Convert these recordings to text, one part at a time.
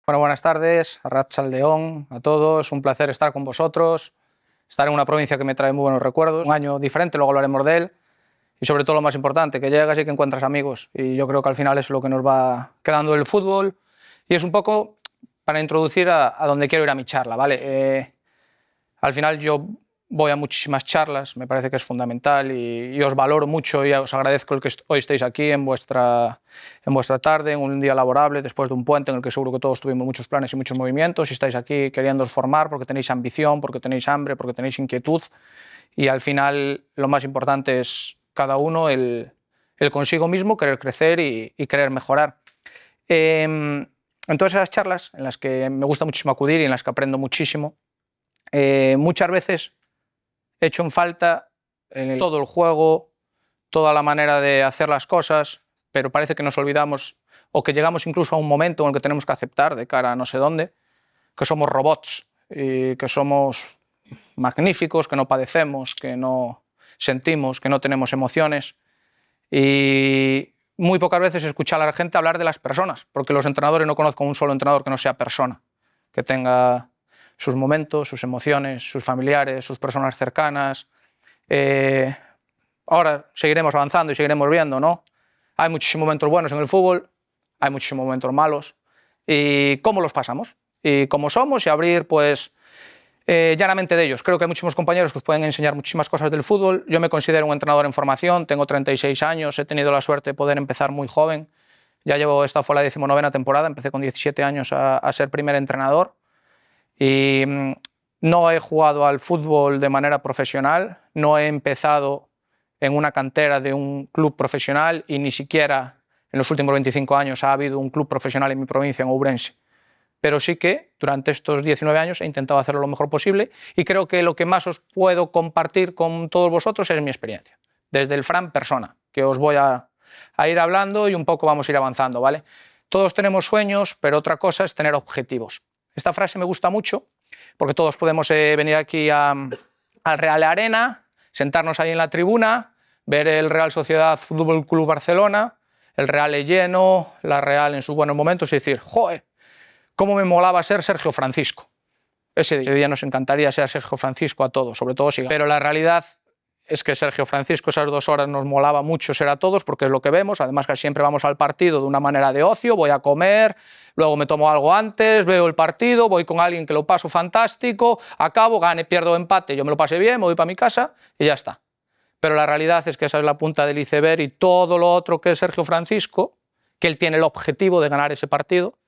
Bueno, buenas tardes, Arratsaldeón a todos, un placer estar con vosotros, estar en una provincia que me trae muy buenos recuerdos, un año diferente, luego hablaremos de él, y sobre todo lo más importante, que llegas y que encuentras amigos, y yo creo que al final eso es lo que nos va quedando del fútbol, y es un poco para introducir a donde quiero ir a mi charla, ¿vale? Al final yo voy a muchísimas charlas, me parece que es fundamental y os valoro mucho y os agradezco el que hoy estéis aquí en vuestra tarde, en un día laborable, después de un puente en el que seguro que todos tuvimos muchos planes y muchos movimientos y estáis aquí queriéndoos formar porque tenéis ambición, porque tenéis hambre, porque tenéis inquietud y al final lo más importante es cada uno el consigo mismo, querer crecer y querer mejorar. En todas esas charlas en las que me gusta muchísimo acudir y en las que aprendo muchísimo, muchas veces he hecho en falta todo el juego, toda la manera de hacer las cosas, pero parece que nos olvidamos o que llegamos incluso a un momento en el que tenemos que aceptar de cara a no sé dónde, que somos robots y que somos magníficos, que no padecemos, que no sentimos, que no tenemos emociones y muy pocas veces escucho a la gente hablar de las personas, porque los entrenadores no conozco un solo entrenador que no sea persona, que tenga sus momentos, sus emociones, sus familiares, sus personas cercanas. Ahora seguiremos avanzando y seguiremos viendo, ¿no? Hay muchísimos momentos buenos en el fútbol, hay muchísimos momentos malos. ¿Y cómo los pasamos? Y cómo somos y abrir, pues, llanamente de ellos. Creo que hay muchísimos compañeros que os pueden enseñar muchísimas cosas del fútbol. Yo me considero un entrenador en formación, tengo 36 años, he tenido la suerte de poder empezar muy joven. Ya esta fue la 19ª temporada, empecé con 17 años a ser primer entrenador. Y no he jugado al fútbol de manera profesional, no he empezado en una cantera de un club profesional y ni siquiera en los últimos 25 años ha habido un club profesional en mi provincia, en Ourense. Pero sí que durante estos 19 años he intentado hacerlo lo mejor posible y creo que lo que más os puedo compartir con todos vosotros es mi experiencia, desde el Fran persona, que os voy a ir hablando y un poco vamos a ir avanzando, ¿vale? Todos tenemos sueños, pero otra cosa es tener objetivos. Esta frase me gusta mucho porque todos podemos venir aquí al Real Arena, sentarnos ahí en la tribuna, ver el Real Sociedad Fútbol Club Barcelona, el Real lleno, la Real en sus buenos momentos y decir, ¡joder! ¿Cómo me molaba ser Sergio Francisco? Ese día nos encantaría ser Sergio Francisco a todos, sobre todo si... Pero la realidad es que Sergio Francisco esas 2 horas nos molaba mucho ser a todos porque es lo que vemos, además que siempre vamos al partido de una manera de ocio, voy a comer, luego me tomo algo antes, veo el partido, voy con alguien que lo paso fantástico, acabo, gane, pierdo, empate, yo me lo pasé bien, me voy para mi casa y ya está. Pero la realidad es que esa es la punta del iceberg y todo lo otro que es Sergio Francisco, que él tiene el objetivo de ganar ese partido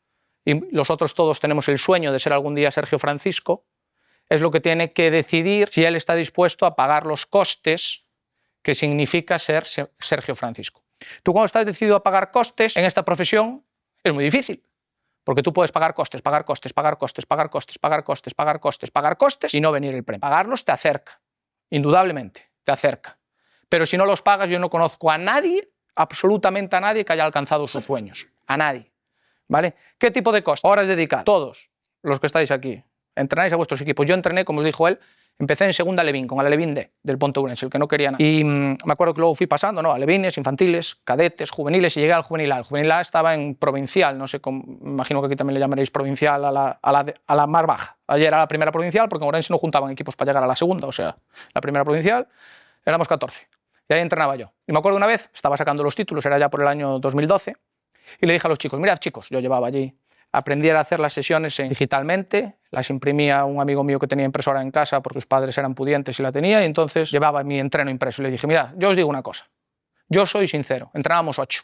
y los otros todos tenemos el sueño de ser algún día Sergio Francisco, es lo que tiene que decidir si él está dispuesto a pagar los costes que significa ser Sergio Francisco. Tú cuando estás decidido a pagar costes en esta profesión es muy difícil, porque tú puedes pagar costes, pagar costes, pagar costes, pagar costes, pagar costes, pagar costes, pagar costes y no venir el premio. Pagarlos te acerca, indudablemente, te acerca. Pero si no los pagas, yo no conozco a nadie, absolutamente a nadie que haya alcanzado sus sueños. A nadie. ¿Vale? ¿Qué tipo de costes? Horas dedicadas. Todos los que estáis aquí. Entrenáis a vuestros equipos. Yo entrené, como os dijo él, empecé en segunda Alevín, con el Alevín D, del Ponte Ourense, el que no quería nada. Y me acuerdo que luego fui pasando, ¿no? Alevines, infantiles, cadetes, juveniles, y llegué al juvenil A. El juvenil A estaba en provincial, no sé cómo, imagino que aquí también le llamaréis provincial a la más baja. Ayer era la primera provincial, porque en Ourense no juntaban equipos para llegar a la segunda, o sea, la primera provincial, éramos 14. Y ahí entrenaba yo. Y me acuerdo una vez, estaba sacando los títulos, era ya por el año 2012, y le dije a los chicos, mirad chicos, yo llevaba allí, aprendí a hacer las sesiones digitalmente, las imprimía un amigo mío que tenía impresora en casa porque sus padres eran pudientes y la tenía, y entonces llevaba mi entreno impreso y le dije, mirad, yo os digo una cosa, yo soy sincero, entrenábamos 8,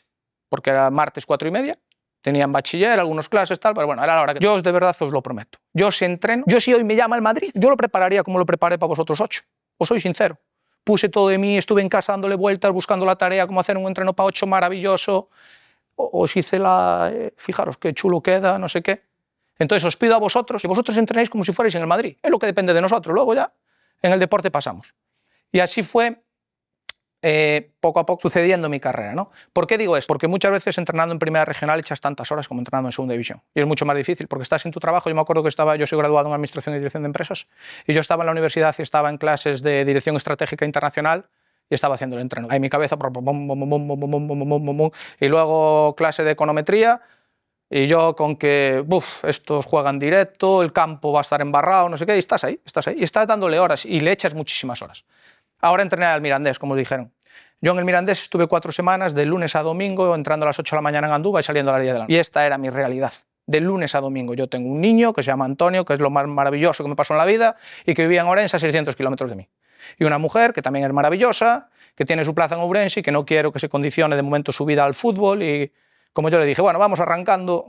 porque era martes 4:30, tenían bachiller, algunas clases, tal, pero bueno, era la hora que... Yo de verdad os lo prometo, yo si entreno, yo si hoy me llama el Madrid, yo lo prepararía como lo preparé para vosotros 8, os soy sincero. Puse todo de mí, estuve en casa dándole vueltas, buscando la tarea, cómo hacer un entreno para 8 maravilloso, os hice fijaros qué chulo queda, no sé qué. Entonces os pido a vosotros que vosotros entrenéis como si fuerais en el Madrid. Es lo que depende de nosotros, luego ya en el deporte pasamos. Y así fue poco a poco sucediendo mi carrera, ¿no? ¿Por qué digo esto? Porque muchas veces entrenando en primera regional echas tantas horas como entrenando en segunda división. Y es mucho más difícil porque estás en tu trabajo. Yo me acuerdo que yo soy graduado en Administración y Dirección de Empresas, y yo estaba en la universidad y estaba en clases de Dirección Estratégica Internacional, y estaba haciendo el entreno. Ahí en mi cabeza, y luego clase de econometría, Y yo con que, estos juegan directo, el campo va a estar embarrado, no sé qué, y estás ahí, y estás dándole horas y le echas muchísimas horas. Ahora entrené al Mirandés, como dijeron. Yo en el Mirandés estuve 4 semanas, de lunes a domingo, entrando a las 8 de la mañana en Andúba y saliendo a las 10 de la noche. Y esta era mi realidad. De lunes a domingo. Yo tengo un niño que se llama Antonio, que es lo más maravilloso que me pasó en la vida, y que vivía en Orense a 600 kilómetros de mí. Y una mujer que también es maravillosa, que tiene su plaza en Ourense y que no quiero que se condicione de momento su vida al fútbol. Y como yo le dije, bueno, vamos arrancando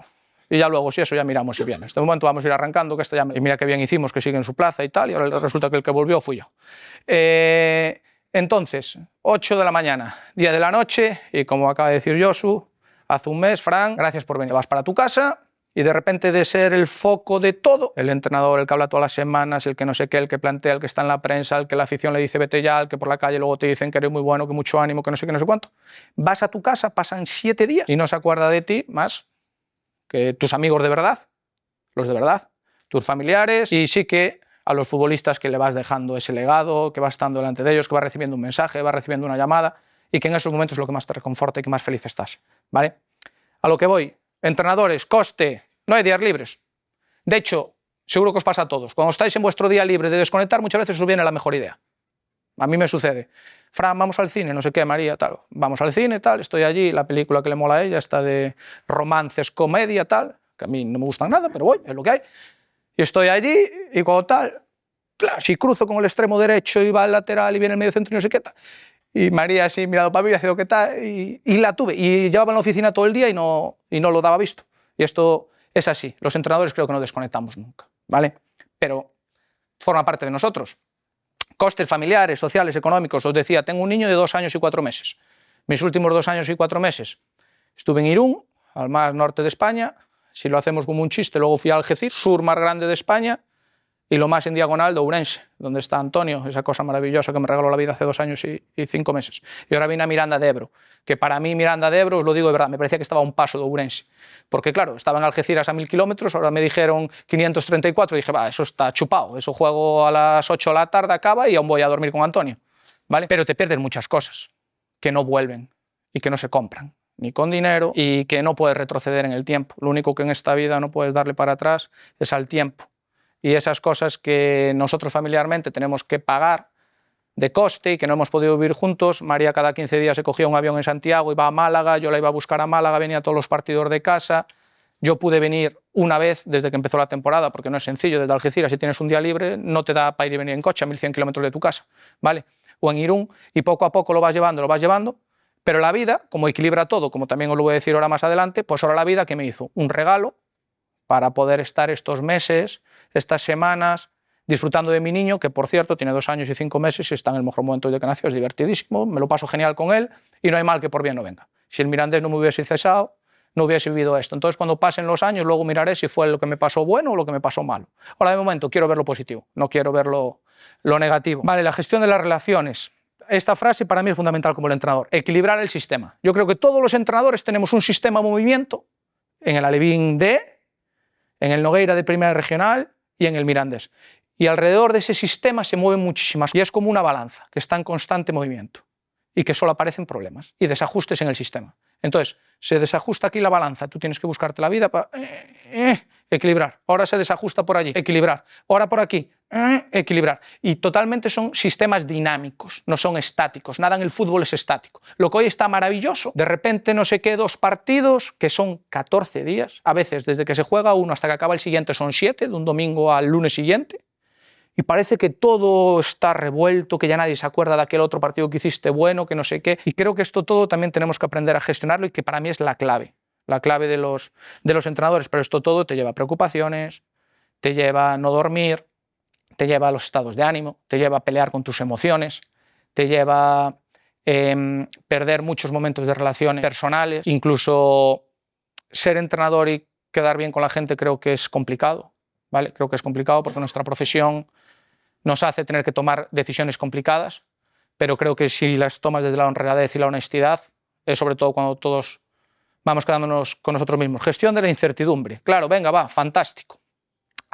y ya luego si eso ya miramos si viene. En este momento vamos a ir arrancando, que esto ya... Y mira qué bien hicimos, que sigue en su plaza y tal, y ahora resulta que el que volvió fui yo. Entonces, 8 de la mañana, 10 de la noche, y como acaba de decir Josu, hace un mes, Fran, gracias por venir. Vas para tu casa y de repente de ser el foco de todo, el entrenador, el que habla todas las semanas, el que no sé qué, el que plantea, el que está en la prensa, el que la afición le dice vete ya, el que por la calle luego te dicen que eres muy bueno, que mucho ánimo, que no sé qué, no sé cuánto. Vas a tu casa, pasan 7 días y no se acuerda de ti más que tus amigos de verdad, los de verdad, tus familiares, y sí que a los futbolistas que le vas dejando ese legado, que vas estando delante de ellos, que vas recibiendo un mensaje, vas recibiendo una llamada, y que en esos momentos es lo que más te reconforta y que más feliz estás, ¿vale? A lo que voy, entrenadores, coste, no hay días libres. De hecho, seguro que os pasa a todos, cuando estáis en vuestro día libre de desconectar, muchas veces os viene la mejor idea. A mí me sucede. Fran, vamos al cine, no sé qué, María, tal. Vamos al cine, tal, estoy allí, la película que le mola a ella está de romances, comedia, tal, que a mí no me gustan nada, pero voy, es lo que hay. Y estoy allí y cuando tal, claro, si cruzo con el extremo derecho y va al lateral y viene el medio centro y no sé qué tal. Y María así mirado para mí y haciendo qué tal, y la tuve. Y llevaba en la oficina todo el día y no lo daba visto. Y esto es así. Los entrenadores creo que no desconectamos nunca, ¿vale? Pero forma parte de nosotros. Costes familiares, sociales, económicos. Os decía, tengo un niño de 2 años y 4 meses. Mis últimos 2 años y 4 meses estuve en Irún, al más norte de España. Si lo hacemos como un chiste, luego fui a Algeciras, sur más grande de España, y lo más en diagonal de Ourense, donde está Antonio, esa cosa maravillosa que me regaló la vida hace 2 años y 5 meses. Y ahora vine a Miranda de Ebro, que para mí Miranda de Ebro, os lo digo de verdad, me parecía que estaba a un paso de Ourense. Porque claro, estaba en Algeciras a 1000 kilómetros, ahora me dijeron 534, y dije, va, eso está chupado, eso juego a las 8 de la tarde, acaba y aún voy a dormir con Antonio, ¿vale? Pero te pierdes muchas cosas que no vuelven y que no se compran, ni con dinero, y que no puedes retroceder en el tiempo. Lo único que en esta vida no puedes darle para atrás es al tiempo. Y esas cosas que nosotros familiarmente tenemos que pagar de coste y que no hemos podido vivir juntos. María cada 15 días se cogía un avión en Santiago, iba a Málaga, yo la iba a buscar a Málaga, venía a todos los partidos de casa. Yo pude venir una vez desde que empezó la temporada, porque no es sencillo, desde Algeciras, si tienes un día libre, no te da para ir y venir en coche a 1100 kilómetros de tu casa, ¿vale? O en Irún, y poco a poco lo vas llevando, pero la vida, como equilibra todo, como también os lo voy a decir ahora más adelante, pues ahora la vida, ¿qué me hizo? Un regalo para poder estar estos meses, estas semanas, disfrutando de mi niño, que por cierto tiene 2 años y 5 meses y está en el mejor momento desde que nació, es divertidísimo, me lo paso genial con él y no hay mal que por bien no venga. Si el Mirandés no me hubiese cesado, no hubiese vivido esto. Entonces cuando pasen los años luego miraré si fue lo que me pasó bueno o lo que me pasó malo. Ahora de momento quiero ver lo positivo, no quiero ver lo negativo. Vale, la gestión de las relaciones. Esta frase para mí es fundamental como el entrenador, equilibrar el sistema. Yo creo que todos los entrenadores tenemos un sistema de movimiento en el Alevín D, en el Nogueira de Primera Regional y en el Mirandés. Y alrededor de ese sistema se mueven muchísimas, y es como una balanza que está en constante movimiento y que solo aparecen problemas y desajustes en el sistema. Entonces, se desajusta aquí la balanza, tú tienes que buscarte la vida para equilibrar. Ahora se desajusta por allí, equilibrar. Ahora por aquí, equilibrar. Y totalmente son sistemas dinámicos, no son estáticos. Nada en el fútbol es estático. Lo que hoy está maravilloso, de repente no sé qué, 2 partidos, que son 14 días. A veces, desde que se juega uno hasta que acaba el siguiente, son 7, de un domingo al lunes siguiente. Y parece que todo está revuelto, que ya nadie se acuerda de aquel otro partido que hiciste bueno, que no sé qué. Y creo que esto todo también tenemos que aprender a gestionarlo y que para mí es la clave de los entrenadores. Pero esto todo te lleva a preocupaciones, te lleva a no dormir, te lleva a los estados de ánimo, te lleva a pelear con tus emociones, te lleva a perder muchos momentos de relaciones personales. Incluso ser entrenador y quedar bien con la gente creo que es complicado, ¿vale? Creo que es complicado porque nuestra profesión nos hace tener que tomar decisiones complicadas, pero creo que si las tomas desde la honradez y la honestidad, es sobre todo cuando todos vamos quedándonos con nosotros mismos. Gestión de la incertidumbre. Claro, venga, va, fantástico.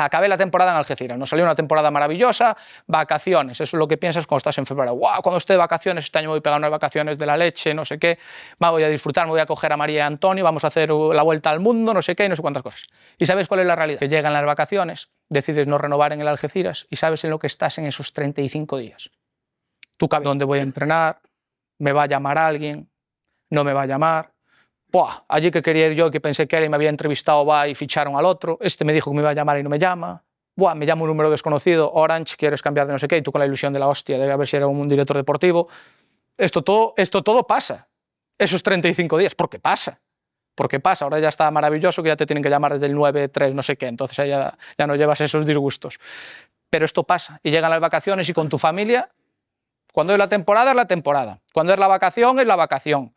Acabé la temporada en Algeciras, nos salió una temporada maravillosa, vacaciones, eso es lo que piensas cuando estás en febrero. ¡Wow! Cuando esté de vacaciones, este año voy a pegar unas vacaciones de la leche, no sé qué, voy a disfrutar, me voy a coger a María y a Antonio, vamos a hacer la vuelta al mundo, no sé qué, y no sé cuántas cosas. ¿Y sabes cuál es la realidad? Que llegan las vacaciones, decides no renovar en el Algeciras y sabes en lo que estás en esos 35 días. Tú sabes dónde voy a entrenar, me va a llamar alguien, no me va a llamar. Buah, allí que quería ir yo, que pensé que era y me había entrevistado, va y ficharon al otro, este me dijo que me iba a llamar y no me llama, buah, me llama un número desconocido, Orange, quieres cambiar de no sé qué, y tú con la ilusión de la hostia de a ver si era un director deportivo. Esto todo pasa, esos 35 días, porque pasa, ahora ya está maravilloso que ya te tienen que llamar desde el 9-3 no sé qué, entonces ya no llevas esos disgustos. Pero esto pasa, y llegan las vacaciones y con tu familia, cuando es la temporada, cuando es la vacación, es la vacación.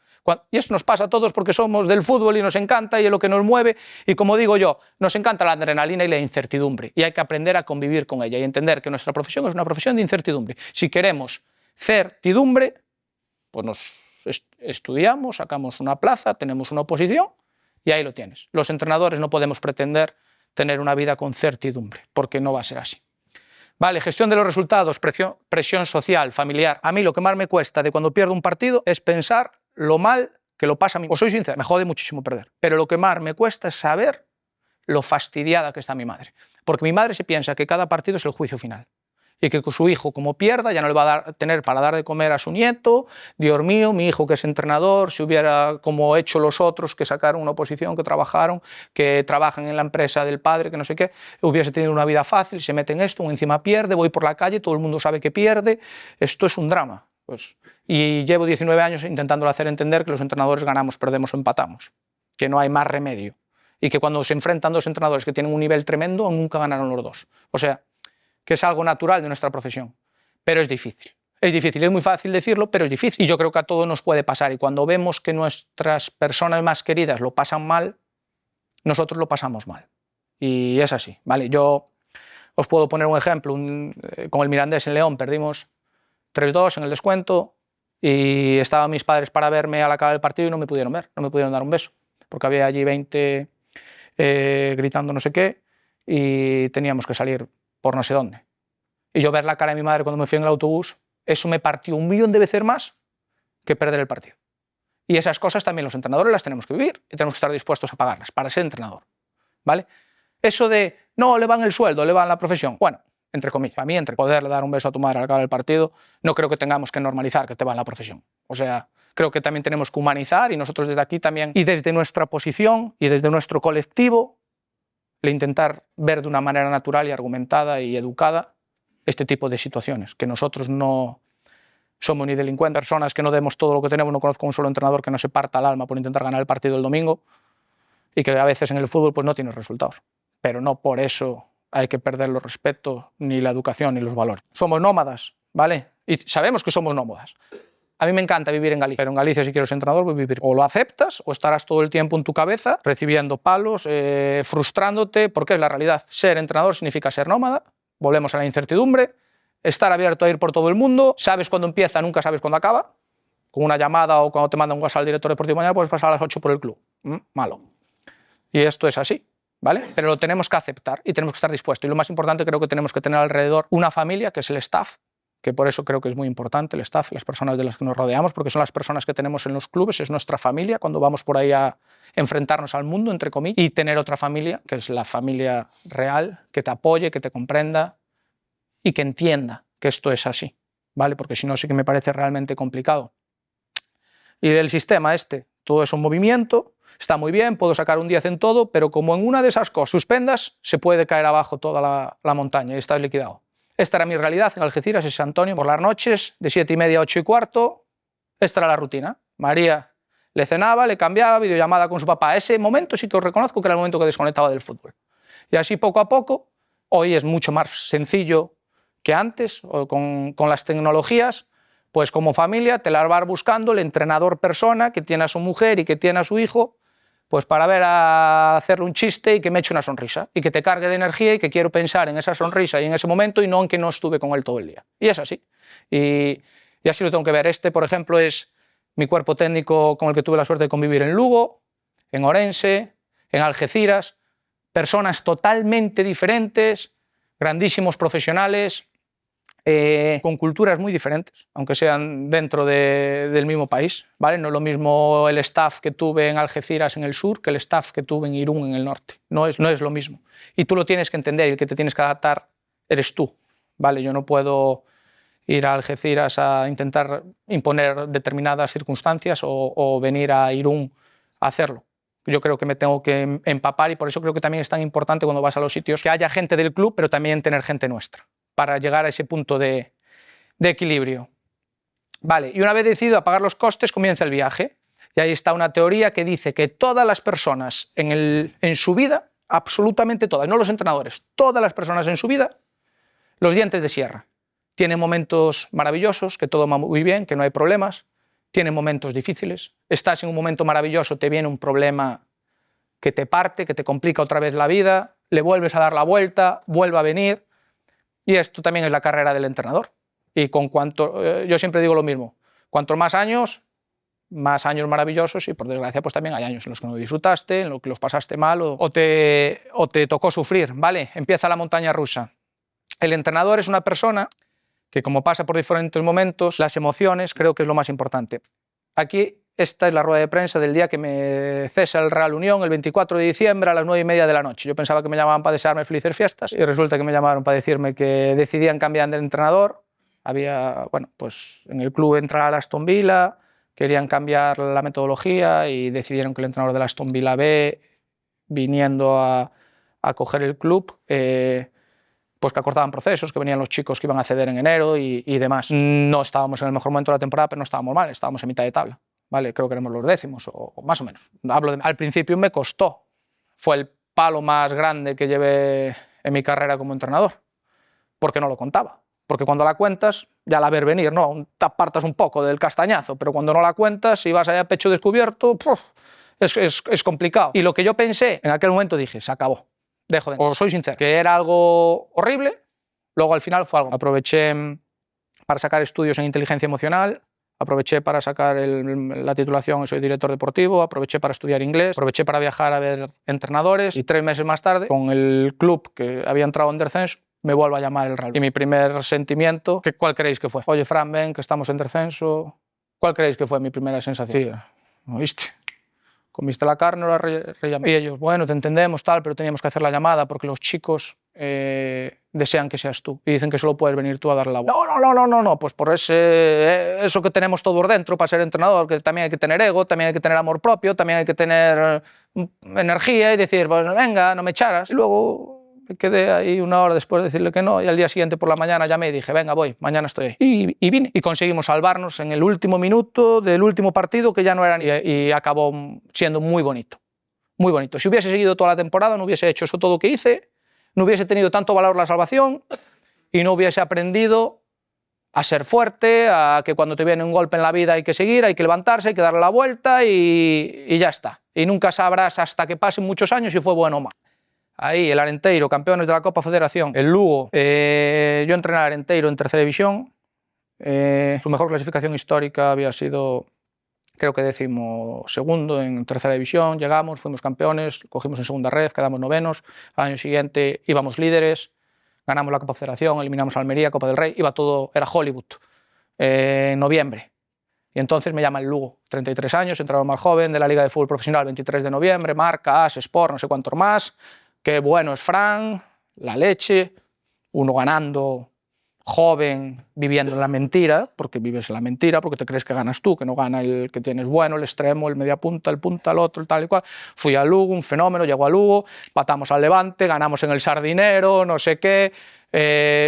Y esto nos pasa a todos porque somos del fútbol y nos encanta y es lo que nos mueve y como digo yo, nos encanta la adrenalina y la incertidumbre y hay que aprender a convivir con ella y entender que nuestra profesión es una profesión de incertidumbre. Si queremos certidumbre, pues nos estudiamos, sacamos una plaza, tenemos una oposición y ahí lo tienes. Los entrenadores no podemos pretender tener una vida con certidumbre porque no va a ser así. Vale, gestión de los resultados, presión social, familiar. A mí lo que más me cuesta de cuando pierdo un partido es pensar lo mal que lo pasa a mí. Os soy sincero, me jode muchísimo perder. Pero lo que más me cuesta es saber lo fastidiada que está mi madre. Porque mi madre se piensa que cada partido es el juicio final. Y que su hijo, como pierda, ya no le va a tener para dar de comer a su nieto. Dios mío, mi hijo que es entrenador, si hubiera como hecho los otros que sacaron una oposición, que trabajaron, que trabajan en la empresa del padre, que no sé qué, hubiese tenido una vida fácil, se mete en esto, encima pierde, voy por la calle, todo el mundo sabe que pierde. Esto es un drama. Pues, y llevo 19 años intentándole hacer entender que los entrenadores ganamos, perdemos o empatamos, que no hay más remedio. Y que cuando se enfrentan dos entrenadores que tienen un nivel tremendo, nunca ganaron los dos. O sea, que es algo natural de nuestra profesión, pero es difícil. Es muy fácil decirlo, pero es difícil. Y yo creo que a todos nos puede pasar. Y cuando vemos que nuestras personas más queridas lo pasan mal, nosotros lo pasamos mal. Y es así, ¿vale? Yo os puedo poner un ejemplo. Con el Mirandés en León perdimos 3-2 en el descuento y estaban mis padres para verme al acabar el partido y no me pudieron ver, no me pudieron dar un beso, porque había allí 20 gritando no sé qué y teníamos que salir por no sé dónde. Y yo ver la cara de mi madre cuando me fui en el autobús, eso me partió 1.000.000 de veces más que perder el partido. Y esas cosas también los entrenadores las tenemos que vivir y tenemos que estar dispuestos a pagarlas para ser entrenador, ¿vale? Eso de, no, le van el sueldo, le van la profesión, bueno, entre comillas, a mí, entre poderle dar un beso a tu madre al acabar el partido, no creo que tengamos que normalizar que te va en la profesión. O sea, creo que también tenemos que humanizar y nosotros desde aquí también, y desde nuestra posición y desde nuestro colectivo, le intentar ver de una manera natural y argumentada y educada este tipo de situaciones, que nosotros no somos ni delincuentes, personas que no demos todo lo que tenemos, no conozco un solo entrenador que no se parta el alma por intentar ganar el partido el domingo y que a veces en el fútbol pues no tiene resultados, pero no por eso hay que perder los respetos, ni la educación, ni los valores. Somos nómadas, ¿vale? Y sabemos que somos nómadas. A mí me encanta vivir en Galicia, pero en Galicia si quieres ser entrenador, voy a vivir. O lo aceptas o estarás todo el tiempo en tu cabeza recibiendo palos, frustrándote, porque es la realidad. Ser entrenador significa ser nómada, volvemos a la incertidumbre, estar abierto a ir por todo el mundo, sabes cuándo empieza, nunca sabes cuándo acaba, con una llamada o cuando te manda un WhatsApp al director deportivo, mañana puedes pasar a las 8 por el club. Malo. Y esto es así, ¿vale? Pero lo tenemos que aceptar y tenemos que estar dispuestos. Y lo más importante, creo que tenemos que tener alrededor una familia, que es el staff, que por eso creo que es muy importante el staff, las personas de las que nos rodeamos, porque son las personas que tenemos en los clubes, es nuestra familia cuando vamos por ahí a enfrentarnos al mundo, entre comillas, y tener otra familia, que es la familia real, que te apoye, que te comprenda y que entienda que esto es así, ¿vale? Porque si no, sí que me parece realmente complicado. Y del sistema todo es un movimiento, está muy bien, puedo sacar un 10 en todo, pero como en una de esas cosas suspendas, se puede caer abajo toda la montaña y estás liquidado. Esta era mi realidad en Algeciras y San Antonio, por las noches, de 7:30 a 8:15, esta era la rutina. María le cenaba, le cambiaba, videollamada con su papá. Ese momento sí que os reconozco que era el momento que desconectaba del fútbol. Y así poco a poco, hoy es mucho más sencillo que antes, con las tecnologías, pues como familia te las vas buscando el entrenador persona que tiene a su mujer y que tiene a su hijo, pues para ver a hacerle un chiste y que me eche una sonrisa y que te cargue de energía y que quiero pensar en esa sonrisa y en ese momento y no en que no estuve con él todo el día. Y es así. Y así lo tengo que ver. Por ejemplo, es mi cuerpo técnico con el que tuve la suerte de convivir en Lugo, en Orense, en Algeciras. personas totalmente diferentes, grandísimos profesionales, con culturas muy diferentes, aunque sean dentro del mismo país, ¿vale? No es lo mismo el staff que tuve en Algeciras en el sur que el staff que tuve en Irún en el norte. No es lo mismo. Y tú lo tienes que entender, y el que te tienes que adaptar eres tú, ¿vale? Yo no puedo ir a Algeciras a intentar imponer determinadas circunstancias o venir a Irún a hacerlo. Yo creo que me tengo que empapar, y por eso creo que también es tan importante cuando vas a los sitios que haya gente del club, pero también tener gente nuestra, para llegar a ese punto de equilibrio. Vale, y una vez decidido a pagar los costes, comienza el viaje. Y ahí está una teoría que dice que todas las personas en su vida, absolutamente todas, no los entrenadores, todas las personas en su vida, los dientes de sierra. Tienen momentos maravillosos, que todo va muy bien, que no hay problemas. Tienen momentos difíciles. Estás en un momento maravilloso, te viene un problema que te parte, que te complica otra vez la vida, le vuelves a dar la vuelta, vuelve a venir. Y esto también es la carrera del entrenador. Y yo siempre digo lo mismo, cuanto más años maravillosos, y por desgracia pues también hay años en los que no disfrutaste, en los que los pasaste mal o te tocó sufrir, ¿vale? Empieza la montaña rusa. El entrenador es una persona que, como pasa por diferentes momentos, las emociones creo que es lo más importante. Aquí esta es la rueda de prensa del día que me cesa el Real Unión, el 24 de diciembre a las 9:30 de la noche. Yo pensaba que me llamaban para desearme felices fiestas y resulta que me llamaron para decirme que decidían cambiar de entrenador. Había, bueno, pues en el club entra el Aston Villa, querían cambiar la metodología y decidieron que el entrenador del Aston Villa B, viniendo a coger el club, pues que acortaban procesos, que venían los chicos que iban a ceder en enero y demás. No estábamos en el mejor momento de la temporada, pero no estábamos mal, estábamos en mitad de tabla. ¿Vale? Creo que éramos los décimos, o más o menos. Al principio me costó, fue el palo más grande que llevé en mi carrera como entrenador, porque no lo contaba. Porque cuando la cuentas, ya la ves venir, ¿no? Te apartas un poco del castañazo, pero cuando no la cuentas y vas allá a pecho descubierto, es complicado. Y lo que yo pensé, en aquel momento dije, se acabó, dejo de... Os soy sincero, que era algo horrible, luego al final fue algo. Aproveché para sacar estudios en inteligencia emocional, aproveché para sacar la titulación, soy director deportivo, aproveché para estudiar inglés, aproveché para viajar a ver entrenadores y 3 meses más tarde, con el club que había entrado en descenso, me vuelvo a llamar el Real. Y mi primer sentimiento, ¿cuál creéis que fue? Oye, Fran, ven, que estamos en descenso. ¿Cuál creéis que fue mi primera sensación? Sí, ¿oíste? Comiste la carne o la rellamé. Y ellos, bueno, te entendemos, tal, pero teníamos que hacer la llamada porque los chicos desean que seas tú y dicen que solo puedes venir tú a dar la vuelta. No, pues por eso que tenemos todos dentro para ser entrenador, que también hay que tener ego, también hay que tener amor propio, también hay que tener energía y decir, bueno, venga, no me echaras. Y luego me quedé ahí una hora después de decirle que no, y al día siguiente por la mañana llamé y dije, venga, voy, mañana estoy ahí. Y vine. Y conseguimos salvarnos en el último minuto del último partido, que ya no era, y acabó siendo muy bonito. Muy bonito. Si hubiese seguido toda la temporada, no hubiese hecho eso todo que hice, no hubiese tenido tanto valor la salvación y no hubiese aprendido a ser fuerte, a que cuando te viene un golpe en la vida hay que seguir, hay que levantarse, hay que darle la vuelta y ya está. Y nunca sabrás hasta que pasen muchos años si fue bueno o mal. Ahí, el Arenteiro, campeones de la Copa Federación. El Lugo, yo entrené al Arenteiro en tercera división. Su mejor clasificación histórica había sido, creo que 12º en tercera división. Llegamos, fuimos campeones, cogimos en segunda red, quedamos novenos. Al año siguiente íbamos líderes, ganamos la Copa Federación, eliminamos a Almería, Copa del Rey, iba todo, era Hollywood, en noviembre. Y entonces me llama el Lugo, 33 años, entrenador más joven de la Liga de Fútbol Profesional, 23 de noviembre, Marca, AS, Sport, no sé cuántos más. Qué bueno es Fran, la leche, uno ganando, joven, viviendo en la mentira, porque vives en la mentira, porque te crees que ganas tú, que no gana el que tienes bueno, el extremo, el media punta, el otro, el tal y cual. Fui a Lugo, un fenómeno, llego a Lugo, patamos al Levante, ganamos en el Sardinero, no sé qué,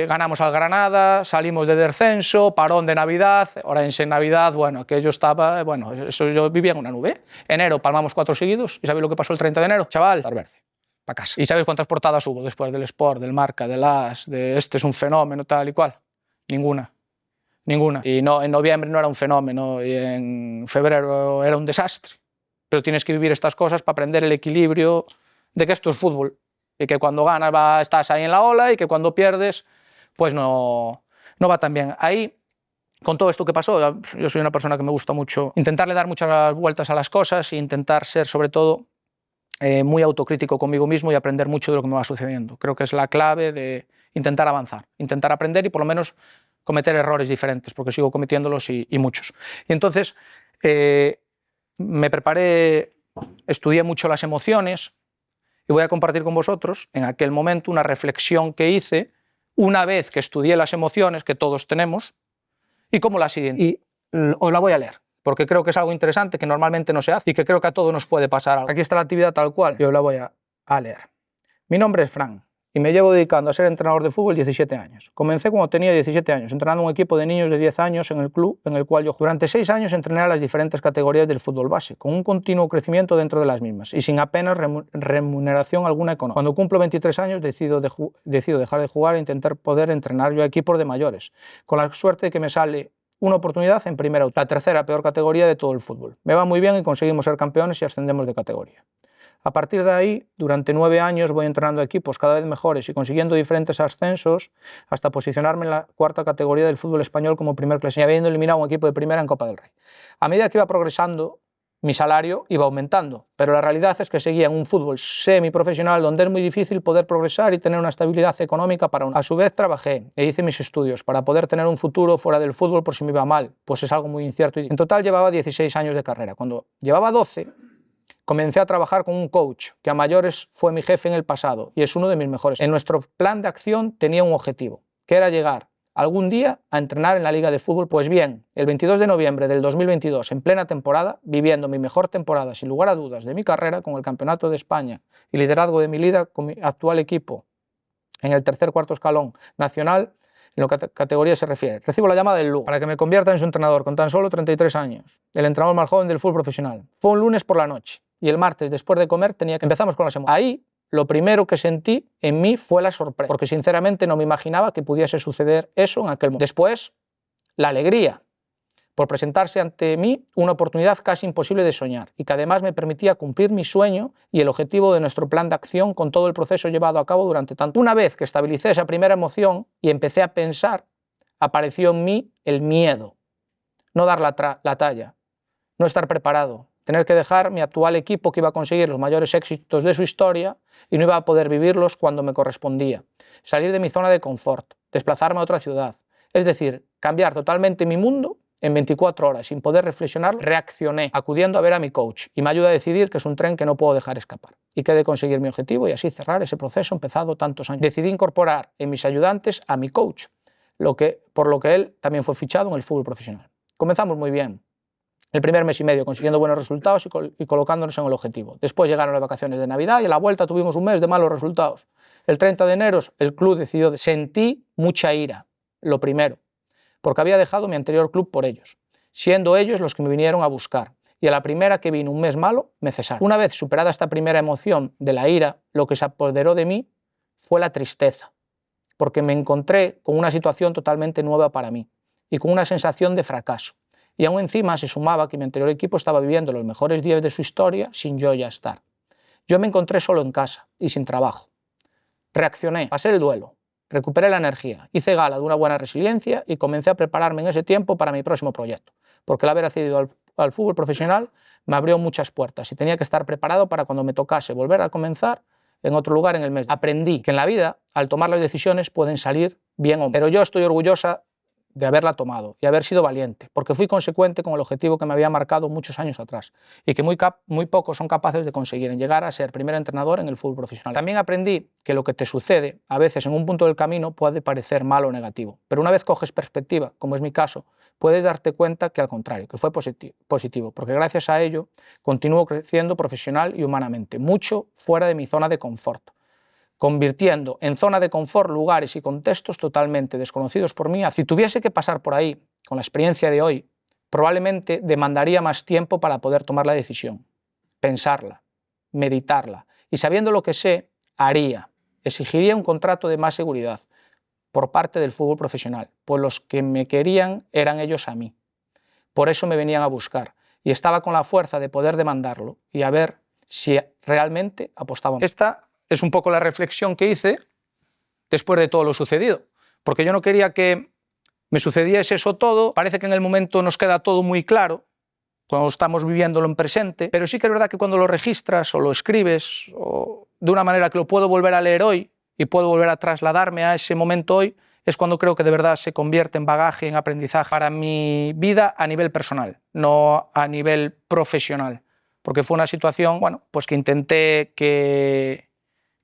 ganamos al Granada, salimos de descenso, parón de Navidad, Orense en Navidad, bueno, aquello estaba, bueno, eso yo vivía en una nube. Enero palmamos 4 seguidos, ¿y sabéis lo que pasó el 30 de enero? Chaval, estar verde. Para casa. ¿Y sabéis cuántas portadas hubo después del Sport, del Marca, del AS, de este es un fenómeno, tal y cual? Ninguna. Y no, en noviembre no era un fenómeno y en febrero era un desastre. Pero tienes que vivir estas cosas para aprender el equilibrio de que esto es fútbol y que cuando ganas estás ahí en la ola y que cuando pierdes pues no va tan bien. Ahí, con todo esto que pasó, yo soy una persona que me gusta mucho intentarle dar muchas vueltas a las cosas e intentar ser sobre todo muy autocrítico conmigo mismo y aprender mucho de lo que me va sucediendo. Creo que es la clave de intentar avanzar, intentar aprender y por lo menos cometer errores diferentes, porque sigo cometiéndolos y muchos. Y entonces me preparé, estudié mucho las emociones y voy a compartir con vosotros en aquel momento una reflexión que hice una vez que estudié las emociones que todos tenemos y cómo las identifico. Y os la voy a leer, porque creo que es algo interesante que normalmente no se hace y que creo que a todos nos puede pasar algo. Aquí está la actividad tal cual, yo la voy a leer. Mi nombre es Fran y me llevo dedicando a ser entrenador de fútbol 17 años. Comencé cuando tenía 17 años, entrenando un equipo de niños de 10 años en el club en el cual yo durante 6 años entrené a las diferentes categorías del fútbol base, con un continuo crecimiento dentro de las mismas y sin apenas remuneración alguna económica. Cuando cumplo 23 años decido dejar de jugar e intentar poder entrenar yo a equipos de mayores, con la suerte de que me sale una oportunidad en primera, la tercera peor categoría de todo el fútbol. Me va muy bien y conseguimos ser campeones y ascendemos de categoría. A partir de ahí, durante 9 años voy entrenando equipos cada vez mejores y consiguiendo diferentes ascensos hasta posicionarme en la cuarta categoría del fútbol español como primer clasificado, habiendo eliminado a un equipo de primera en Copa del Rey. A medida que iba progresando, mi salario iba aumentando, pero la realidad es que seguía en un fútbol semiprofesional donde es muy difícil poder progresar y tener una estabilidad económica para uno. A su vez trabajé e hice mis estudios para poder tener un futuro fuera del fútbol por si me iba mal, pues es algo muy incierto. En total llevaba 16 años de carrera. Cuando llevaba 12, comencé a trabajar con un coach que a mayores fue mi jefe en el pasado y es uno de mis mejores. En nuestro plan de acción tenía un objetivo, que era llegar algún día a entrenar en la Liga de Fútbol. Pues bien, el 22 de noviembre del 2022, en plena temporada, viviendo mi mejor temporada sin lugar a dudas de mi carrera, con el Campeonato de España y liderazgo de mi liga con mi actual equipo en el cuarto escalón nacional, en lo que a categoría se refiere. Recibo la llamada del Lugo para que me convierta en su entrenador con tan solo 33 años, el entrenador más joven del fútbol profesional. Fue un lunes por la noche y el martes, después de comer, empezamos con las emociones. Ahí, lo primero que sentí en mí fue la sorpresa, porque sinceramente no me imaginaba que pudiese suceder eso en aquel momento. Después, la alegría por presentarse ante mí una oportunidad casi imposible de soñar y que además me permitía cumplir mi sueño y el objetivo de nuestro plan de acción con todo el proceso llevado a cabo durante tanto. Una vez que estabilicé esa primera emoción y empecé a pensar, apareció en mí el miedo, no dar la talla, no estar preparado, tener que dejar mi actual equipo que iba a conseguir los mayores éxitos de su historia y no iba a poder vivirlos cuando me correspondía, salir de mi zona de confort, desplazarme a otra ciudad, es decir, cambiar totalmente mi mundo en 24 horas, sin poder reflexionar. Reaccioné acudiendo a ver a mi coach y me ayuda a decidir que es un tren que no puedo dejar escapar y que he de conseguir mi objetivo y así cerrar ese proceso empezado tantos años. Decidí incorporar en mis ayudantes a mi coach, por lo que él también fue fichado en el fútbol profesional. Comenzamos muy bien, el primer mes y medio consiguiendo buenos resultados y colocándonos en el objetivo. Después llegaron las vacaciones de Navidad y a la vuelta tuvimos un mes de malos resultados. El 30 de enero el club decidió, sentí mucha ira, lo primero, porque había dejado mi anterior club por ellos, siendo ellos los que me vinieron a buscar, y a la primera que vino un mes malo, me cesaron. Una vez superada esta primera emoción de la ira, lo que se apoderó de mí fue la tristeza, porque me encontré con una situación totalmente nueva para mí, y con una sensación de fracaso, y aún encima se sumaba que mi anterior equipo estaba viviendo los mejores días de su historia sin yo ya estar. Yo me encontré solo en casa y sin trabajo. Reaccioné, pasé el duelo, recuperé la energía, hice gala de una buena resiliencia y comencé a prepararme en ese tiempo para mi próximo proyecto, porque el haber accedido al fútbol profesional me abrió muchas puertas y tenía que estar preparado para cuando me tocase volver a comenzar en otro lugar en el mes. Aprendí que en la vida, al tomar las decisiones, pueden salir bien o mal, pero yo estoy orgullosa de haberla tomado y haber sido valiente, porque fui consecuente con el objetivo que me había marcado muchos años atrás y que muy pocos son capaces de conseguir, en llegar a ser primer entrenador en el fútbol profesional. También aprendí que lo que te sucede a veces en un punto del camino puede parecer malo o negativo, pero una vez coges perspectiva, como es mi caso, puedes darte cuenta que al contrario, que fue positivo, porque gracias a ello continúo creciendo profesional y humanamente, mucho fuera de mi zona de confort, convirtiendo en zona de confort lugares y contextos totalmente desconocidos por mí. Si tuviese que pasar por ahí, con la experiencia de hoy, probablemente demandaría más tiempo para poder tomar la decisión, pensarla, meditarla, y sabiendo lo que sé, haría, exigiría un contrato de más seguridad por parte del fútbol profesional, pues los que me querían eran ellos a mí. Por eso me venían a buscar y estaba con la fuerza de poder demandarlo y a ver si realmente apostaban. Esta es un poco la reflexión que hice después de todo lo sucedido, porque yo no quería que me sucediese eso todo. Parece que en el momento nos queda todo muy claro, cuando estamos viviéndolo en presente, pero sí que es verdad que cuando lo registras o lo escribes o de una manera que lo puedo volver a leer hoy y puedo volver a trasladarme a ese momento hoy, es cuando creo que de verdad se convierte en bagaje, en aprendizaje para mi vida a nivel personal, no a nivel profesional, porque fue una situación, bueno, pues que intenté que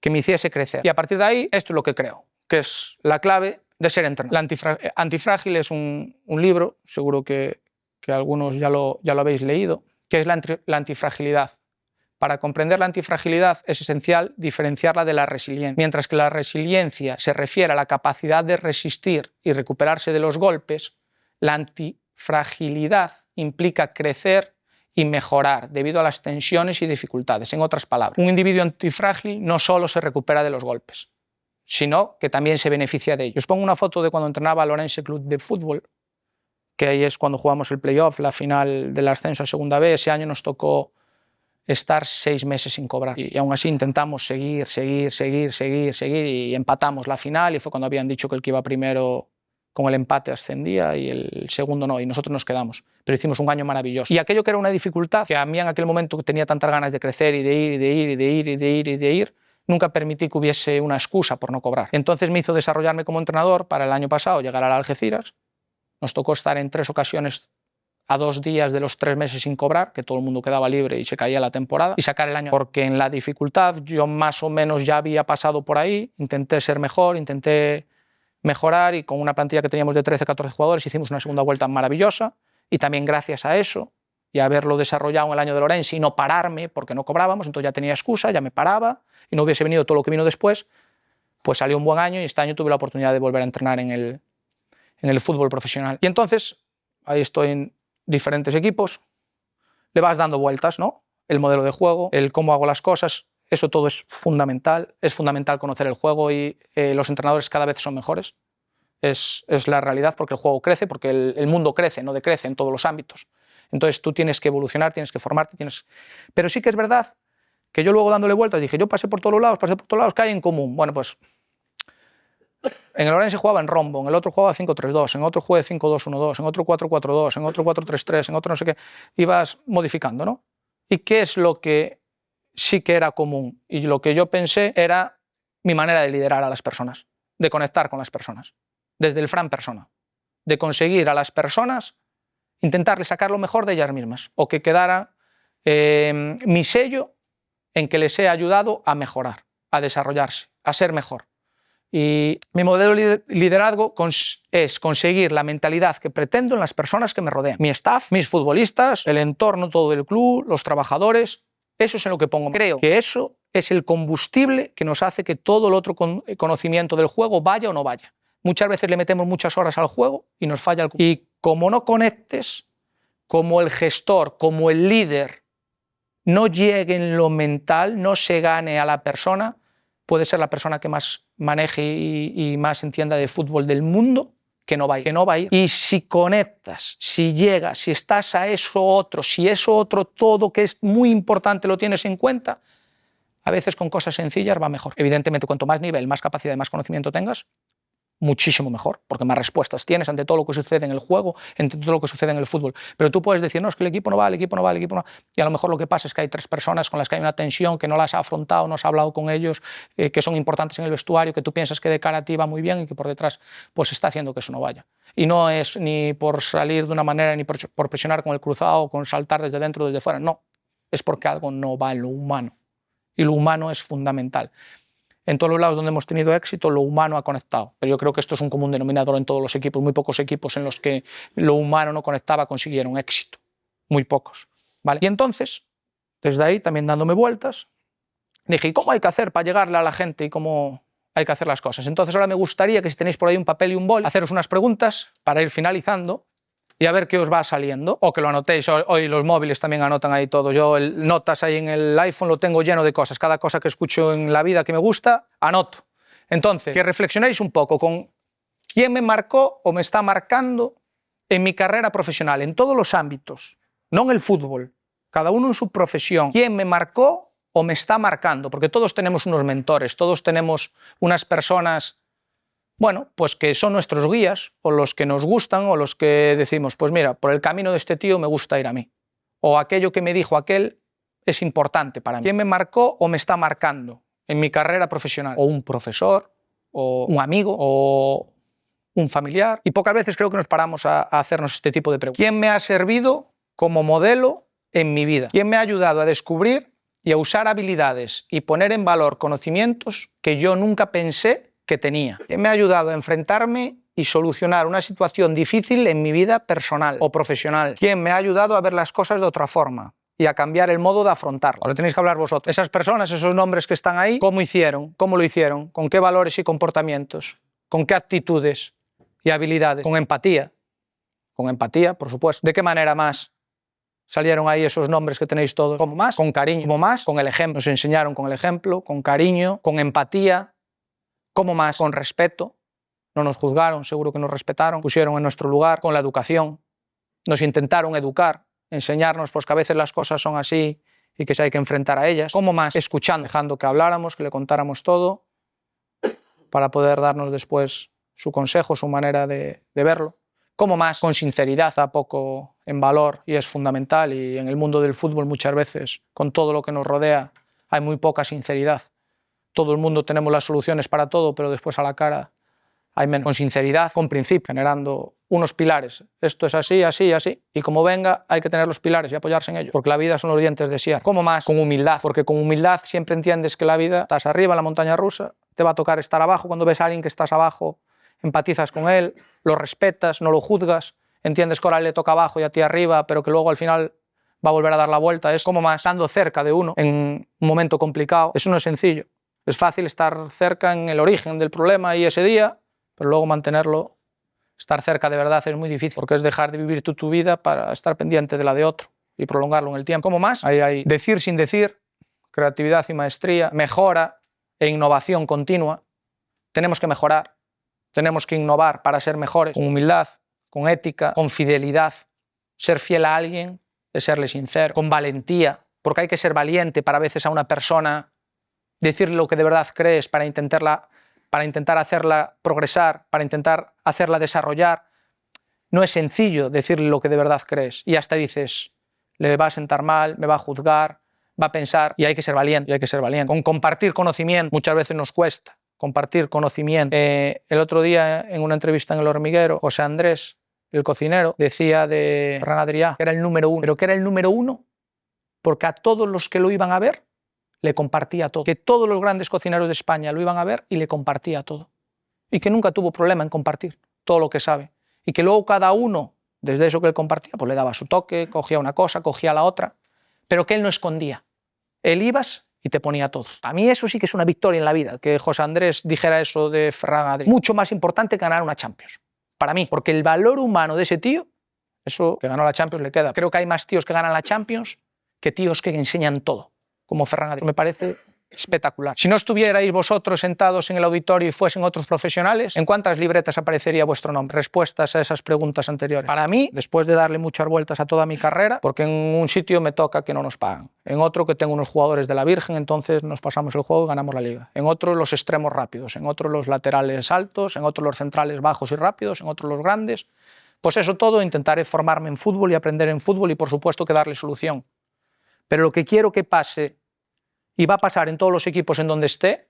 me hiciese crecer. Y a partir de ahí, esto es lo que creo, que es la clave de ser entrenador. Antifrágil es un libro, seguro que algunos ya lo habéis leído, que es la antifragilidad. Para comprender la antifragilidad es esencial diferenciarla de la resiliencia. Mientras que la resiliencia se refiere a la capacidad de resistir y recuperarse de los golpes, la antifragilidad implica crecer y mejorar debido a las tensiones y dificultades. En otras palabras, un individuo antifrágil no solo se recupera de los golpes, sino que también se beneficia de ellos. Os pongo una foto de cuando entrenaba al Orense Club de Fútbol, que ahí es cuando jugamos el playoff, la final del ascenso a segunda B. Ese año nos tocó estar 6 meses sin cobrar y aún así intentamos seguir y empatamos la final y fue cuando habían dicho que el que iba primero con el empate ascendía y el segundo no, y nosotros nos quedamos, pero hicimos un año maravilloso. Y aquello que era una dificultad, que a mí en aquel momento que tenía tantas ganas de crecer y de ir, nunca permití que hubiese una excusa por no cobrar. Entonces me hizo desarrollarme como entrenador para el año pasado llegar al Algeciras. Nos tocó estar en 3 ocasiones a 2 días de los 3 meses sin cobrar, que todo el mundo quedaba libre y se caía la temporada, y sacar el año, porque en la dificultad yo más o menos ya había pasado por ahí, intenté ser mejor, intenté mejorar y con una plantilla que teníamos de 13-14 jugadores hicimos una segunda vuelta maravillosa y también gracias a eso y a haberlo desarrollado en el año de Orense y no pararme porque no cobrábamos, entonces ya tenía excusa, ya me paraba y no hubiese venido todo lo que vino después, pues salió un buen año y este año tuve la oportunidad de volver a entrenar en el fútbol profesional. Y entonces, ahí estoy en diferentes equipos, le vas dando vueltas, ¿no? El modelo de juego, el cómo hago las cosas, eso todo es fundamental conocer el juego y los entrenadores cada vez son mejores, es la realidad porque el juego crece, porque el mundo crece, no decrece en todos los ámbitos. Entonces tú tienes que evolucionar, tienes que formarte, pero sí que es verdad que yo luego dándole vueltas dije, yo pasé por todos lados, ¿qué hay en común? Bueno, pues en el Orense jugaba en rombo, en el otro jugaba 5-3-2, en otro jugué 5-2-1-2, en otro 4-4-2, en otro 4-3-3, en otro no sé qué, ibas modificando, ¿no? ¿Y qué es lo que sí que era común? Y lo que yo pensé era mi manera de liderar a las personas, de conectar con las personas, desde el Fran persona, de conseguir a las personas, intentarles sacar lo mejor de ellas mismas, o que quedara mi sello en que les he ayudado a mejorar, a desarrollarse, a ser mejor. Y mi modelo de liderazgo es conseguir la mentalidad que pretendo en las personas que me rodean. Mi staff, mis futbolistas, el entorno todo del club, los trabajadores, eso es en lo que pongo. Creo que eso es el combustible que nos hace que todo el otro conocimiento del juego vaya o no vaya. Muchas veces le metemos muchas horas al juego y nos falla el juego. Y como no conectes, como el gestor, como el líder, no llegue en lo mental, no se gane a la persona, puede ser la persona que más maneje y más entienda de fútbol del mundo, que no va a ir. Y si conectas, si llegas, si estás a eso otro, si eso otro todo que es muy importante lo tienes en cuenta, a veces con cosas sencillas va mejor. Evidentemente, cuanto más nivel, más capacidad y más conocimiento tengas, muchísimo mejor, porque más respuestas tienes ante todo lo que sucede en el juego, ante todo lo que sucede en el fútbol. Pero tú puedes decir, no, es que el equipo no va, y a lo mejor lo que pasa es que hay 3 personas con las que hay una tensión, que no las ha afrontado, no has hablado con ellos, que son importantes en el vestuario, que tú piensas que de cara a ti va muy bien y que por detrás pues está haciendo que eso no vaya. Y no es ni por salir de una manera, ni por presionar con el cruzado, con saltar desde dentro o desde fuera, no, es porque algo no va en lo humano, y lo humano es fundamental. En todos los lados donde hemos tenido éxito, lo humano ha conectado. Pero yo creo que esto es un común denominador en todos los equipos. Muy pocos equipos en los que lo humano no conectaba consiguieron éxito. Muy pocos. ¿Vale? Y entonces, desde ahí, también dándome vueltas, dije, ¿y cómo hay que hacer para llegarle a la gente y cómo hay que hacer las cosas? Entonces ahora me gustaría que si tenéis por ahí un papel y un bol, haceros unas preguntas para ir finalizando y a ver qué os va saliendo, o que lo anotéis, hoy los móviles también anotan ahí todo, yo notas ahí en el iPhone lo tengo lleno de cosas, cada cosa que escucho en la vida que me gusta, anoto. Entonces, que reflexionéis un poco con quién me marcó o me está marcando en mi carrera profesional, en todos los ámbitos, no en el fútbol, cada uno en su profesión, quién me marcó o me está marcando, porque todos tenemos unos mentores, todos tenemos unas personas, bueno, pues que son nuestros guías, o los que nos gustan, o los que decimos, pues mira, por el camino de este tío me gusta ir a mí. o aquello que me dijo aquel es importante para mí. ¿Quién me marcó o me está marcando en mi carrera profesional? O un profesor, o un amigo, o un familiar. Y pocas veces creo que nos paramos a hacernos este tipo de preguntas. ¿Quién me ha servido como modelo en mi vida? ¿Quién me ha ayudado a descubrir y a usar habilidades y poner en valor conocimientos que yo nunca pensé que tenía? ¿Quién me ha ayudado a enfrentarme y solucionar una situación difícil en mi vida personal o profesional? ¿Quién me ha ayudado a ver las cosas de otra forma y a cambiar el modo de afrontarlo? Ahora tenéis que hablar vosotros. Esas personas, esos nombres que están ahí, ¿cómo hicieron? ¿Cómo lo hicieron? ¿Con qué valores y comportamientos? ¿Con qué actitudes y habilidades? Con empatía, por supuesto. ¿De qué manera más salieron ahí esos nombres que tenéis todos? ¿Cómo más? Con cariño. ¿Cómo más? Con el ejemplo. Nos enseñaron con el ejemplo, con cariño, con empatía. ¿Cómo más? Con respeto. No nos juzgaron, seguro que nos respetaron, pusieron en nuestro lugar, con la educación. Nos intentaron educar, enseñarnos pues, que a veces las cosas son así y que se hay que enfrentar a ellas. ¿Cómo más? Escuchando, dejando que habláramos, que le contáramos todo, para poder darnos después su consejo, su manera de verlo. ¿Cómo más? Con sinceridad, da poco en valor y es fundamental, y en el mundo del fútbol muchas veces, con todo lo que nos rodea, hay muy poca sinceridad. Todo el mundo tenemos las soluciones para todo, pero después a la cara hay menos. Con sinceridad, con principio, generando unos pilares. Esto es así, así, así. Y como venga, hay que tener los pilares y apoyarse en ellos, porque la vida son los dientes de sierra. ¿Cómo más? Con humildad, porque con humildad siempre entiendes que la vida, estás arriba en la montaña rusa, te va a tocar estar abajo. Cuando ves a alguien que estás abajo, empatizas con él, lo respetas, no lo juzgas, entiendes que ahora le toca abajo y a ti arriba, pero que luego al final va a volver a dar la vuelta. Es como más estando cerca de uno en un momento complicado. Eso no es sencillo. Es fácil estar cerca en el origen del problema y ese día, pero luego mantenerlo, estar cerca de verdad es muy difícil, porque es dejar de vivir tu vida para estar pendiente de la de otro y prolongarlo en el tiempo. ¿Cómo más? Ahí hay decir sin decir, creatividad y maestría, mejora e innovación continua. Tenemos que mejorar, tenemos que innovar para ser mejores, con humildad, con ética, con fidelidad. Ser fiel a alguien es serle sincero, con valentía, porque hay que ser valiente para a veces a una persona, decirle lo que de verdad crees para intentar hacerla progresar, para intentar hacerla desarrollar. No es sencillo decirle lo que de verdad crees y hasta dices, le va a sentar mal, me va a juzgar, va a pensar, y hay que ser valiente, Con compartir conocimiento, muchas veces nos cuesta compartir conocimiento. El otro día en una entrevista en El Hormiguero, José Andrés, el cocinero, decía de Ferran Adrià que era el número 1, pero que era el número 1 porque a todos los que lo iban a ver le compartía todo, que todos los grandes cocineros de España lo iban a ver y le compartía todo, y que nunca tuvo problema en compartir todo lo que sabe, y que luego cada uno, desde eso que él compartía, pues le daba su toque, cogía una cosa, cogía la otra, pero que él no escondía. Él ibas y te ponía todo. A mí eso sí que es una victoria en la vida, que José Andrés dijera eso de Ferran Adrià. Mucho más importante que ganar una Champions, para mí, porque el valor humano de ese tío, eso que ganó la Champions le queda. Creo que hay más tíos que ganan la Champions que tíos que enseñan todo, como Ferran Adrià. Me parece espectacular. Si no estuvierais vosotros sentados en el auditorio y fuesen otros profesionales, ¿en cuántas libretas aparecería vuestro nombre? Respuestas a esas preguntas anteriores. Para mí, después de darle muchas vueltas a toda mi carrera, porque en un sitio me toca que no nos pagan, en otro que tengo unos jugadores de la Virgen, entonces nos pasamos el juego y ganamos la liga, en otro los extremos rápidos, en otro los laterales altos, en otro los centrales bajos y rápidos, en otro los grandes. Pues eso todo, intentaré formarme en fútbol y aprender en fútbol y por supuesto que darle solución. Pero lo que quiero que pase, y va a pasar en todos los equipos en donde esté,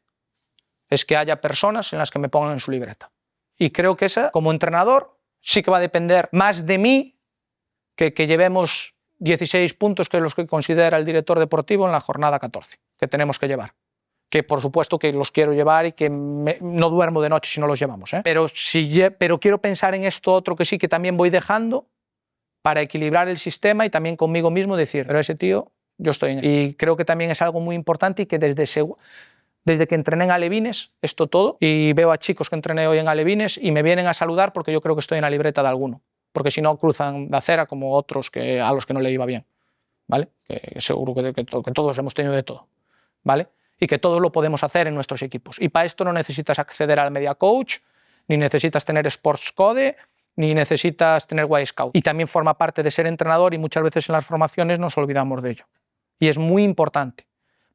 es que haya personas en las que me pongan en su libreta. Y creo que esa, como entrenador, sí que va a depender más de mí que llevemos 16 puntos, que es los que considera el director deportivo en la jornada 14, que tenemos que llevar. Que por supuesto que los quiero llevar y que no duermo de noche si no los llevamos, ¿eh? Pero quiero pensar en esto otro que sí que también voy dejando para equilibrar el sistema y también conmigo mismo decir, pero ese tío, yo estoy en él. Y creo que también es algo muy importante y que desde que entrené en Alevines, esto todo, y veo a chicos que entrené hoy en Alevines y me vienen a saludar porque yo creo que estoy en la libreta de alguno, porque si no cruzan la acera como otros a los que no le iba bien, ¿vale? Que seguro que todos hemos tenido de todo, ¿vale? Y que todos lo podemos hacer en nuestros equipos. Y para esto no necesitas acceder al Media Coach, ni necesitas tener Sports Code, ni necesitas tener Y Scout. Y también forma parte de ser entrenador y muchas veces en las formaciones nos olvidamos de ello. Y es muy importante,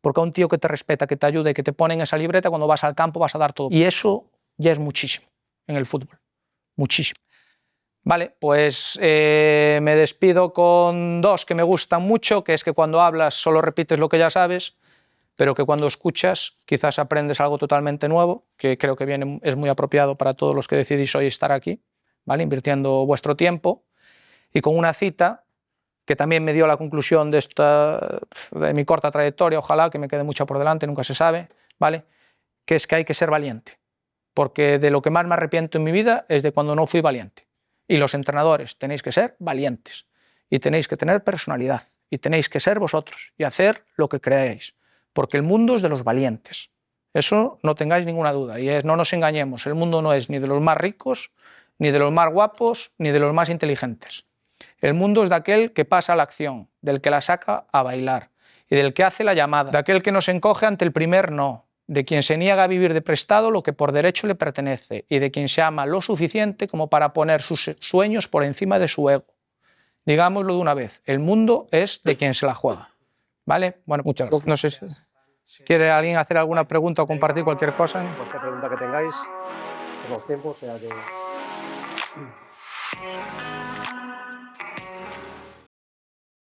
porque a un tío que te respeta, que te ayuda y que te pone en esa libreta, cuando vas al campo vas a dar todo. Y eso ya es muchísimo en el fútbol, muchísimo. Vale, pues me despido con dos que me gustan mucho, que es que cuando hablas solo repites lo que ya sabes, pero que cuando escuchas quizás aprendes algo totalmente nuevo, que creo que es muy apropiado para todos los que decidís hoy estar aquí, ¿vale? Invirtiendo vuestro tiempo, y con una cita que también me dio la conclusión de mi corta trayectoria, ojalá que me quede mucha por delante, nunca se sabe, ¿vale? Que es que hay que ser valiente, porque de lo que más me arrepiento en mi vida es de cuando no fui valiente. Y los entrenadores tenéis que ser valientes, y tenéis que tener personalidad, y tenéis que ser vosotros, y hacer lo que creáis, porque el mundo es de los valientes. Eso no tengáis ninguna duda, y no nos engañemos, el mundo no es ni de los más ricos, ni de los más guapos, ni de los más inteligentes. El mundo es de aquel que pasa a la acción, del que la saca a bailar, y del que hace la llamada, de aquel que no se encoge ante el primer no, de quien se niega a vivir de prestado lo que por derecho le pertenece, y de quien se ama lo suficiente como para poner sus sueños por encima de su ego. Digámoslo de una vez, el mundo es de quien se la juega. ¿Vale? Bueno, muchas gracias. No sé si quiere alguien hacer alguna pregunta o compartir cualquier cosa. Cualquier pregunta que tengáis, tenemos tiempo, o sea que...